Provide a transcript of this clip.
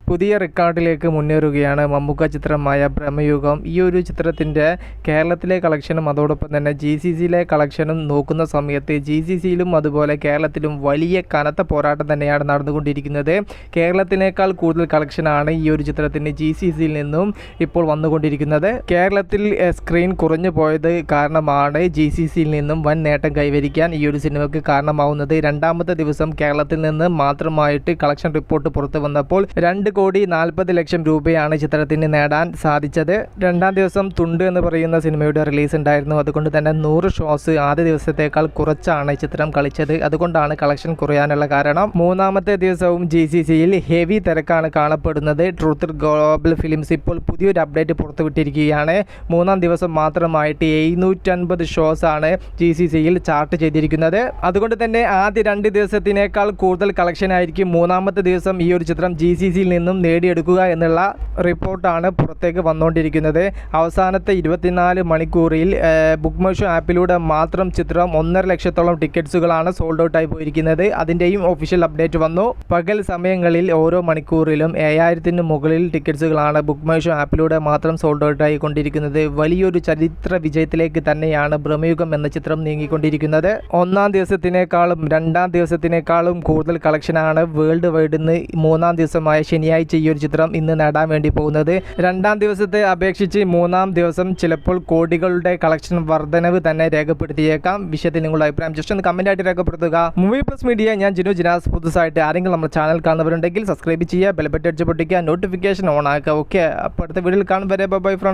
പുതിയ റെക്കോർഡിലേക്ക് മുന്നേറുകയാണ് മമ്മൂക്ക ചിത്രമായ ബ്രഹ്മയുഗം. ഈ ഒരു ചിത്രത്തിൻ്റെ കേരളത്തിലെ കളക്ഷനും അതോടൊപ്പം തന്നെ GCCയിലെ കളക്ഷനും നോക്കുന്ന സമയത്ത് GCCയിലും അതുപോലെ കേരളത്തിലും വലിയ കനത്ത പോരാട്ടം തന്നെയാണ് നടന്നുകൊണ്ടിരിക്കുന്നത്. കേരളത്തിനേക്കാൾ കൂടുതൽ കളക്ഷനാണ് ഈ ഒരു ചിത്രത്തിന് GCCയിൽ നിന്നും ഇപ്പോൾ വന്നുകൊണ്ടിരിക്കുന്നത്. കേരളത്തിൽ സ്ക്രീൻ കുറഞ്ഞു പോയത് കാരണമാണ് GCCയിൽ നിന്നും വൻ നേട്ടം കൈവരിക്കാൻ ഈ ഒരു സിനിമയ്ക്ക് കാരണമാവുന്നത്. രണ്ടാമത്തെ ദിവസം കേരളത്തിൽ നിന്ന് മാത്രമായിട്ട് കളക്ഷൻ റിപ്പോർട്ട് പുറത്തു വന്നപ്പോൾ 2,40,00,000 രൂപയാണ് ചിത്രത്തിന് നേടാൻ സാധിച്ചത്. രണ്ടാം ദിവസം തുണ്ട് എന്ന് പറയുന്ന സിനിമയുടെ റിലീസ് ഉണ്ടായിരുന്നു. അതുകൊണ്ട് തന്നെ 100 ഷോസ് ആദ്യ ദിവസത്തേക്കാൾ കുറച്ചാണ് ചിത്രം കളിച്ചത്. അതുകൊണ്ടാണ് കളക്ഷൻ കുറയാനുള്ള കാരണം. മൂന്നാമത്തെ ദിവസവും GCCയിൽ ഹെവി തിരക്കാണ് കാണപ്പെടുന്നത്. ട്രൂത്ത് ഗ്ലോബൽ ഫിലിംസ് ഇപ്പോൾ പുതിയൊരു അപ്ഡേറ്റ് പുറത്തുവിട്ടിരിക്കുകയാണ്. മൂന്നാം ദിവസം മാത്രമായിട്ട് 750 ഷോസ് ആണ് GCCയിൽ ചാർട്ട് ചെയ്തിരിക്കുന്നത്. അതുകൊണ്ട് തന്നെ ആദ്യ 2 ദിവസത്തിനേക്കാൾ കൂടുതൽ കളക്ഷൻ ആയിരിക്കും മൂന്നാമത്തെ ദിവസം ഈ ഒരു ചിത്രം GCCയിൽ നിന്നും നേടിയെടുക്കുക എന്നുള്ള റിപ്പോർട്ടാണ് പുറത്തേക്ക് വന്നുകൊണ്ടിരിക്കുന്നത്. അവസാനത്തെ 24 മണിക്കൂറിൽ ബുക്ക് മൈ ഷോ ആപ്പിലൂടെ മാത്രം ചിത്രം 1.5 ലക്ഷത്തോളം ടിക്കറ്റ്സുകളാണ് സോൾഡ് ഔട്ട് ആയി പോയിരിക്കുന്നത്. അതിൻ്റെയും ഒഫീഷ്യൽ അപ്ഡേറ്റ് വന്നു. പകൽ സമയങ്ങളിൽ ഓരോ മണിക്കൂറിലും 7000-ന് മുകളിൽ ടിക്കറ്റ്സുകളാണ് ബുക്ക് മൈ ഷോ ആപ്പിലൂടെ മാത്രം സോൾഡ് ഔട്ട് ആയിക്കൊണ്ടിരിക്കുന്നത്. വലിയൊരു ചരിത്ര വിജയത്തിലേക്ക് തന്നെയാണ് ബ്രഹ്മയുഗം എന്ന ചിത്രം നീങ്ങിക്കൊണ്ടിരിക്കുന്നത്. ഒന്നാം ദിവസത്തിനേക്കാളും രണ്ടാം ദിവസത്തിനേക്കാളും കൂടുതൽ കളക്ഷനാണ് വേൾഡ് വൈഡ് നിന്ന് മൂന്നാം ദിവസമായ ശനിയാഴ്ച ഈ ഒരു ചിത്രം ഇന്ന് നേടാൻ വേണ്ടി പോകുന്നത്. രണ്ടാം ദിവസത്തെ അപേക്ഷിച്ച് മൂന്നാം ദിവസം ചിലപ്പോൾ കോടികളുടെ കളക്ഷൻ വർധനവ് തന്നെ രേഖപ്പെടുത്തിയേക്കാം. വിഷയത്തിൽ നിങ്ങളുടെ അഭിപ്രായം ജസ്റ്റ് ഒന്ന് കമന്റ് ആയിട്ട് രേഖപ്പെടുത്തുക. മൂവി പ്ലസ് മീഡിയ, ഞാൻ ജിനു ജിനാസ്. പുതുസായിട്ട് ആരെങ്കിലും നമ്മുടെ ചാനൽ കാണുന്നവരുണ്ടെങ്കിൽ സബ്സ്ക്രൈബ് ചെയ്യുക, ബെൽ ബട്ടൺ അടിച്ച് പൊട്ടിക്കുക, നോട്ടിഫിക്കേഷൻ ഓൺ ആക്കുക. ഓക്കെ, അപ്പോൾ അടുത്ത വീഡിയോയിൽ കാണും വരെ ബൈ ഫ്രണ്ട്സ്.